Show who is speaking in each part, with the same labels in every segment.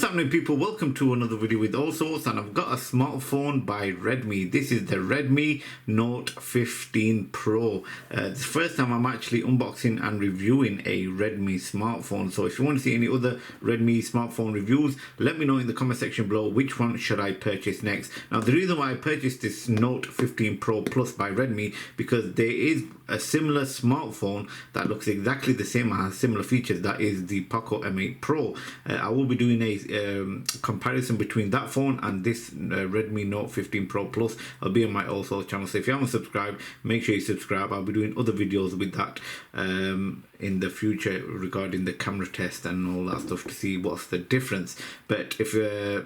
Speaker 1: happening, people? Welcome to another video with Allsortzz, and I've got a smartphone by Redmi. This is the Redmi Note 15 Pro. It's the first time I'm actually unboxing and reviewing a Redmi smartphone. So if you want to see any other Redmi smartphone reviews, let me know in the comment section below which one should I purchase next. Now, the reason why I purchased this Note 15 Pro Plus by Redmi, because there is a similar smartphone that looks exactly the same and has similar features. That is the Poco M8 Pro. I will be doing a comparison between that phone and this Redmi Note 15 Pro Plus. I'll be on my Allsortzz channel, so if you haven't subscribed, make sure you subscribe. I'll be doing other videos with that in the future regarding the camera test and all that stuff to see what's the difference. But if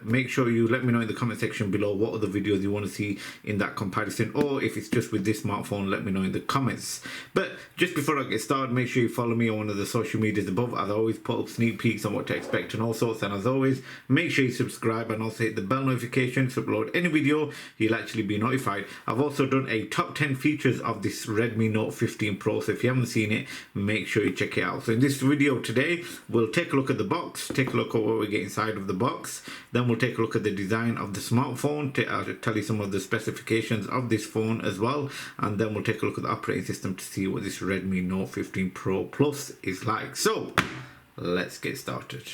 Speaker 1: make sure you let me know in the comment section below what other videos you want to see in that comparison, or if it's just with this smartphone, let me know in the comments. But just before I get started, make sure you follow me on one of the social medias above. As I always put up sneak peeks on what to expect and all sorts, and as always, make sure you subscribe and also hit the bell notification to upload any video. You'll actually be notified. I've also done a top 10 features of this Redmi Note 15 Pro, so if you haven't seen it, make sure you check it out. So in this video today, we'll take a look at the box, take a look at what we get inside of the box, then we'll take a look at the design of the smartphone, to tell you some of the specifications of this phone as well, and then we'll take a look at the operating system to see what this Redmi Note 15 Pro Plus is like. So let's get started.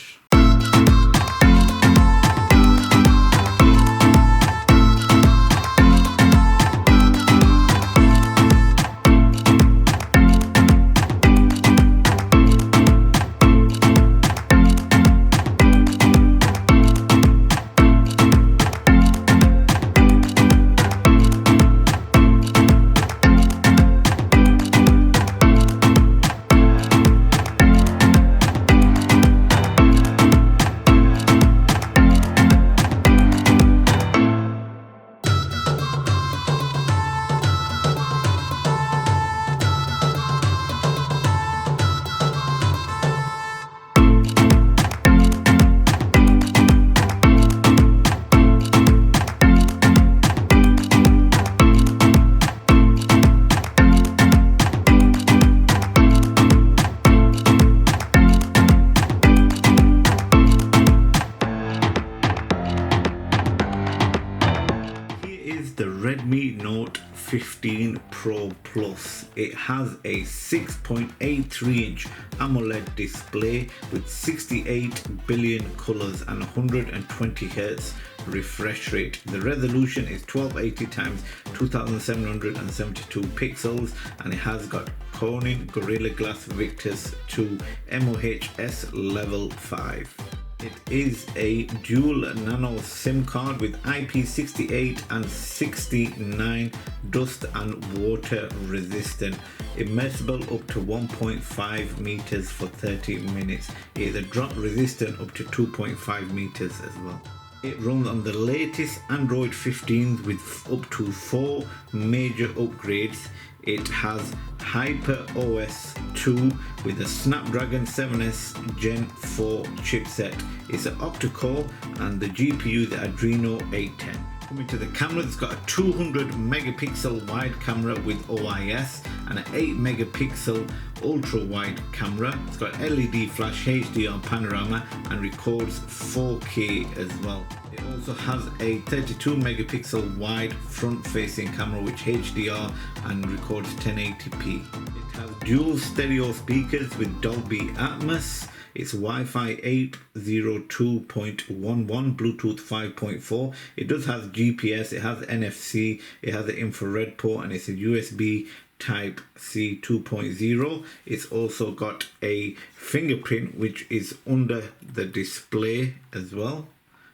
Speaker 1: The Redmi Note 15 Pro Plus. It has a 6.83-inch AMOLED display with 68 billion colors and 120 Hz refresh rate. The resolution is 1280 times 2772 pixels, and it has got Corning Gorilla Glass Victus 2 MOHS level 5. It is a dual nano SIM card with IP68 and 69 dust and water resistant, immersible up to 1.5 meters for 30 minutes. It is a drop resistant up to 2.5 meters as well. It runs on the latest Android 15s with up to 4 major upgrades. It has HyperOS 2 with a Snapdragon 7S Gen 4 chipset. It's an octa-core, and the GPU the Adreno 810. Coming to the camera, it's got a 200 megapixel wide camera with OIS and an 8 megapixel ultra wide camera. It's got LED flash, HDR panorama, and records 4K as well. It also has a 32 megapixel wide front facing camera which HDR and records 1080p. It has dual stereo speakers with Dolby Atmos. It's Wi-Fi 802.11, Bluetooth 5.4. It does have GPS, it has NFC, it has an infrared port, and it's a USB Type C 2.0. It's also got a fingerprint which is under the display as well.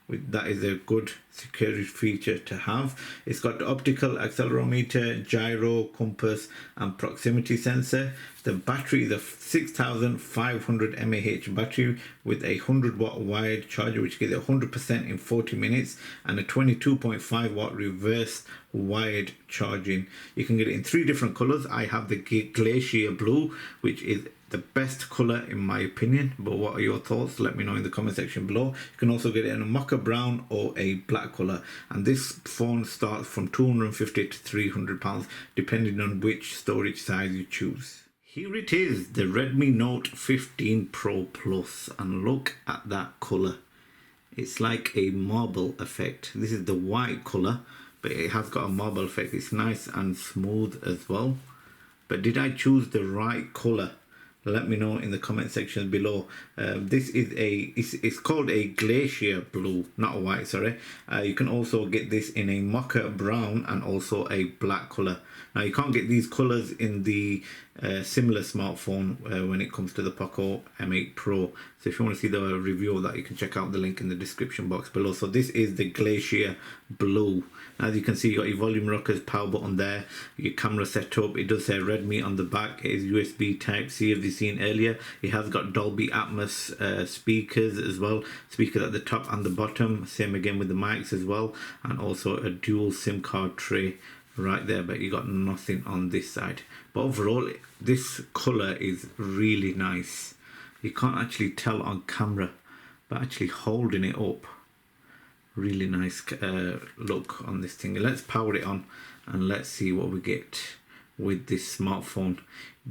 Speaker 1: That is a good security feature to have. It's got the optical accelerometer, gyro, compass, and proximity sensor. The battery is a 6500 mAh battery with a 100 watt wired charger which gives it 100% in 40 minutes, and a 22.5 watt reverse wired charging. You can get it in 3 different colors. I have the Glacier blue, which is the best color in my opinion, but what are your thoughts? Let me know in the comment section below. You can also get it in a mocha brown or a black color, and this phone starts from £250 to £300 depending on which storage size you choose. Here it is, the Redmi Note 15 Pro Plus, and look at that color. It's like a marble effect. This is the white color, but it has got a marble effect. It's nice and smooth as well. But did I choose the right color? Let me know in the comment section below. This is it's called a Glacier blue, not a white, sorry. You can also get this in a mocha brown and also a black color. Now you can't get these colors in the similar smartphone when it comes to the Poco M8 Pro. So if you want to see the review of that, you can check out the link in the description box below. So this is the Glacier blue. As you can see, you got your volume rockers, power button there, your camera setup. It does say Redmi on the back. It is USB Type-C, as you've seen earlier. It has got Dolby Atmos speakers as well. Speakers at the top and the bottom. Same again with the mics as well. And also a dual SIM card tray right there, but you got nothing on this side. But overall, this color is really nice. You can't actually tell on camera, but actually holding it up, really nice look on this thing. Let's power it on and let's see what we get with this smartphone.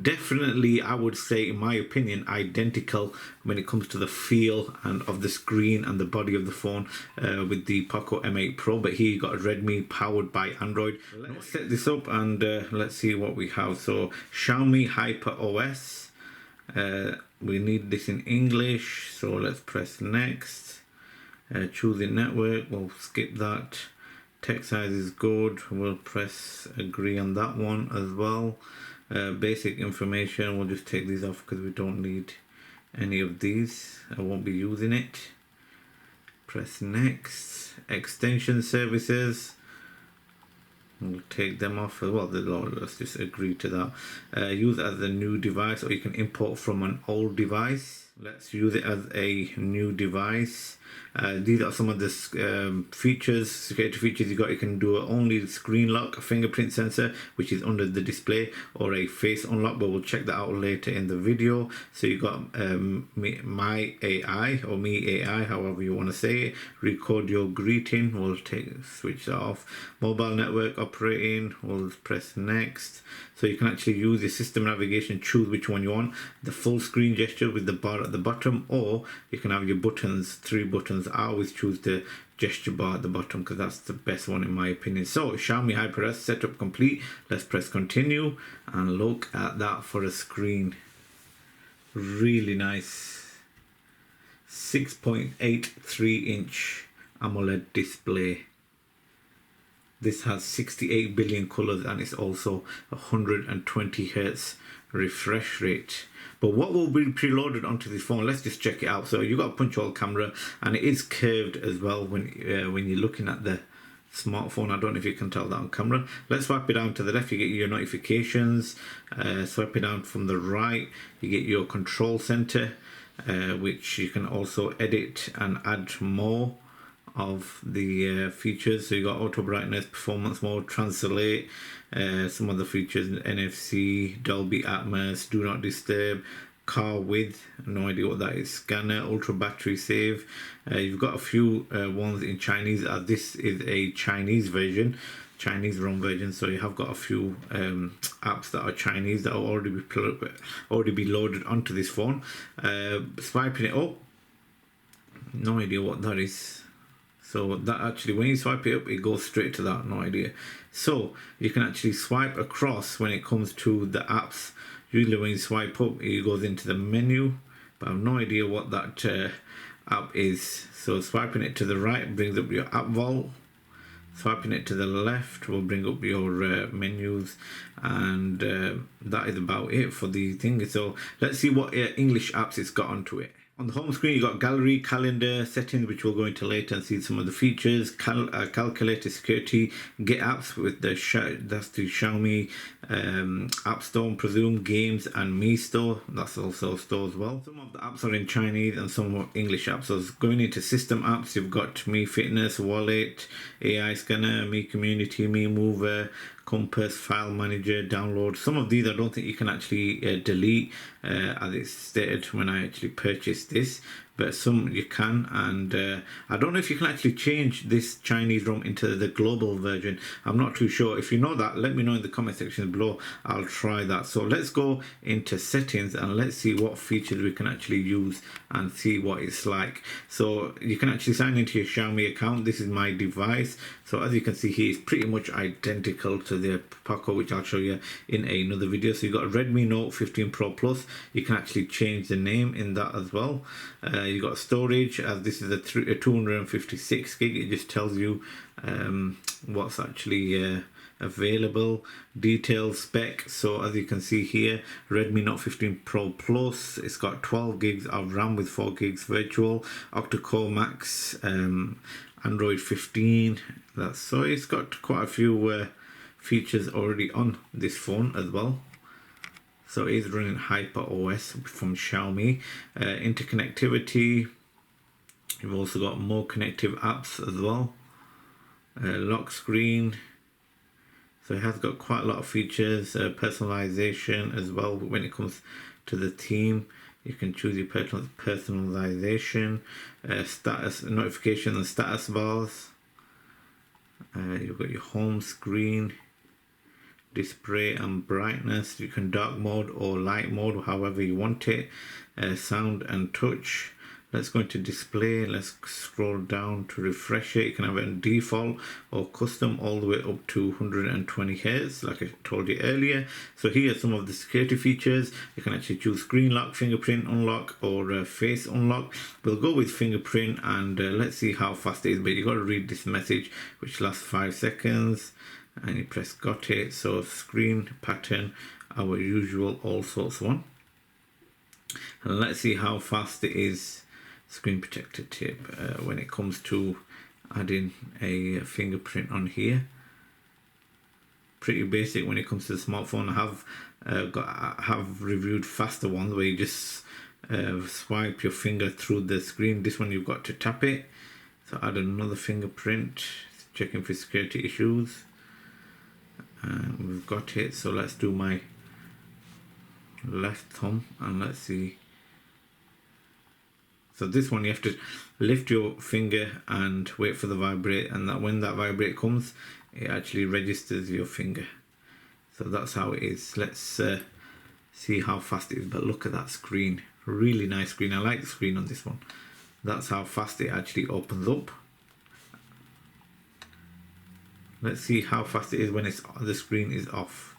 Speaker 1: Definitely, I would say, in my opinion, identical when it comes to the feel and of the screen and the body of the phone with the Poco M8 Pro. But here you got a Redmi powered by Android. Let's set this up and let's see what we have. So Xiaomi Hyper OS. We need this in English, so let's press next. Choosing network, we'll skip that. Text size is good, we'll press agree on that one as well. Basic information, we'll just take these off because we don't need any of these. I won't be using it. Press next. Extension services, we'll take them off as well. Let's just agree to that. Use as a new device, or you can import from an old device. Let's use it as a new device. These are some of the features, security features you got. You can do only screen lock, a fingerprint sensor, which is under the display, or a face unlock, but we'll check that out later in the video. So you got my AI or me AI, however you want to say it. Record your greeting, we'll switch that off. Mobile network operating, we'll press next. So you can actually use your system navigation, choose which one you want. The full screen gesture with the bar at the bottom, or you can have your buttons, 3 buttons. I always choose the gesture bar at the bottom because that's the best one in my opinion. So Xiaomi HyperOS setup complete. Let's press continue and look at that for a screen. Really nice. 6.83 inch AMOLED display. This has 68 billion colors and it's also 120 Hz refresh rate. But what will be preloaded onto this phone, let's just check it out. So you got a punch hole camera and it is curved as well when you're looking at the smartphone. I don't know if you can tell that on camera. Let's swipe it down to the left, you get your notifications. Swipe it down from the right, you get your control center, which you can also edit and add more of the features. So you got auto brightness, performance mode, translate, some of the features, NFC, Dolby Atmos, do not disturb, car width, no idea what that is, scanner, ultra battery save. You've got a few ones in Chinese, as this is a Chinese version, Chinese ROM version, so you have got a few apps that are Chinese that will already be loaded onto this phone. Swiping it up, no idea what that is. So that actually, when you swipe it up, it goes straight to that, no idea. So you can actually swipe across when it comes to the apps. Usually when you swipe up, it goes into the menu, but I have no idea what that app is. So swiping it to the right brings up your app vault. Swiping it to the left will bring up your menus, and that is about it for the thing. So let's see what English apps it's got onto it. On the home screen, you got gallery, calendar, settings, which we'll go into later and see some of the features. Calculator, security, get apps with that's the Xiaomi App Store, presume, games, and Mi Store. That's also a store as well. Some of the apps are in Chinese and some are English apps. So going into system apps, you've got Mi Fitness, Wallet, AI Scanner, Mi Community, Mi Mover, Compass, File Manager, Download. Some of these I don't think you can actually delete, as it's stated when I actually purchased this. but some you can. And I don't know if you can actually change this Chinese ROM into the global version. I'm not too sure. If you know that, let me know in the comment section below. I'll try that. So let's go into settings and let's see what features we can actually use and see what it's like. So you can actually sign into your Xiaomi account. This is my device. So as you can see here, it's pretty much identical to the Poco, which I'll show you in another video. So you've got a Redmi Note 15 Pro Plus. You can actually change the name in that as well. You've got storage, as this is a 256 gig. It just tells you what's actually available. Details, spec. So as you can see here, Redmi Note 15 Pro Plus, it's got 12 gigs of RAM with 4 gigs virtual, octa-core max, Android 15. So it's got quite a few features already on this phone as well. So it is running Hyper OS from Xiaomi. Interconnectivity, you've also got more connective apps as well. Lock screen. So it has got quite a lot of features. Personalization as well when it comes to the theme. You can choose your personalization. Status notification and status bars. You've got your home screen, display and brightness. You can dark mode or light mode, however you want it. Sound and touch. Let's go into display. Let's scroll down to refresh it. You can have it on default or custom all the way up to 120 Hz, like I told you earlier. So here are some of the security features. You can actually choose screen lock, fingerprint unlock, or face unlock. We'll go with fingerprint and let's see how fast it is. But you got to read this message, which lasts 5 seconds, and you press got it. So screen pattern, our usual Allsortzz one. And let's see how fast it is. Screen protector tip when it comes to adding a fingerprint on here. Pretty basic when it comes to the smartphone. I have reviewed faster ones where you just swipe your finger through the screen. This one you've got to tap it. So add another fingerprint, checking for security issues. We've got it. So let's do my left thumb and let's see. So this one you have to lift your finger and wait for the vibrate, and that when that vibrate comes, it actually registers your finger. So that's how it is. Let's see how fast it is. But look at that screen, really nice screen. I like the screen on this one. That's how fast it actually opens up. Let's see how fast it is when the screen is off.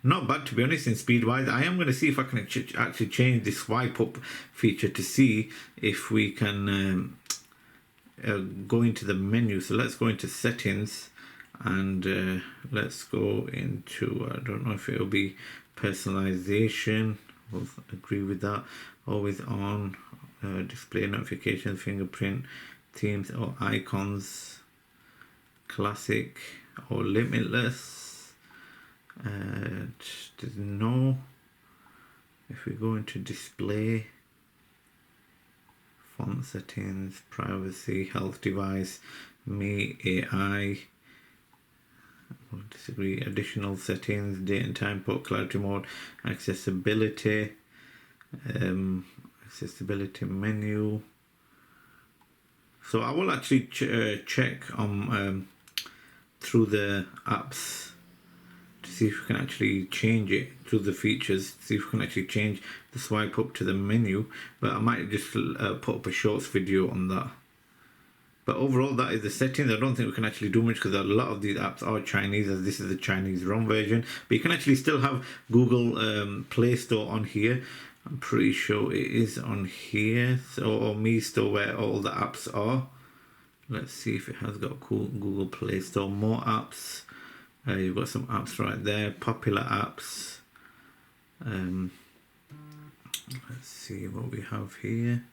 Speaker 1: Not bad, to be honest, in speed wise. I am going to see if I can actually change the swipe up feature to see if we can go into the menu. So let's go into settings and let's go into, I don't know if it'll be personalization. We'll agree with that. Always on, display notifications, fingerprint, themes or icons, classic or limitless. No. If we go into display, font settings, privacy, health device, me, AI, we'll disagree, additional settings, date and time, put clarity mode, accessibility, accessibility menu. So I will actually check through the apps to see if we can actually change it through the features, see if we can actually change the swipe up to the menu. But I might just put up a shorts video on that. But overall, that is the settings. I don't think we can actually do much because a lot of these apps are Chinese, as this is the Chinese ROM version. But you can actually still have Google Play Store on here. I'm pretty sure it is on here. So, or Mi Store, where all the apps are. Let's see if it has got cool Google Play Store. More apps. You've got some apps right there, popular apps. Let's see what we have here.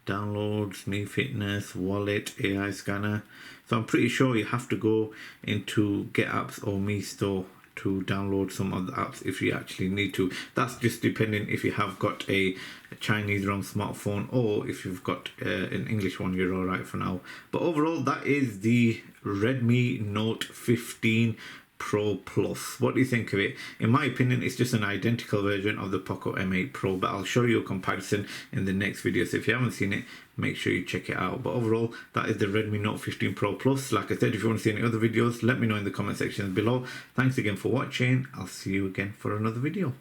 Speaker 1: Downloads, Me Fitness, Wallet, AI Scanner. So I'm pretty sure you have to go into Get Apps or Mi Store to download some of the apps if you actually need to. That's just depending if you have got a Chinese ROM smartphone, or if you've got an English one, you're alright for now. But overall, that is the Redmi Note 15 Pro Plus. What do you think of it? In my opinion, it's just an identical version of the Poco M8 Pro, but I'll show you a comparison in the next video. So if you haven't seen it, make sure you check it out. But overall, that is the Redmi Note 15 Pro Plus. Like I said, if you want to see any other videos, let me know in the comment section below. Thanks again for watching. I'll see you again for another video.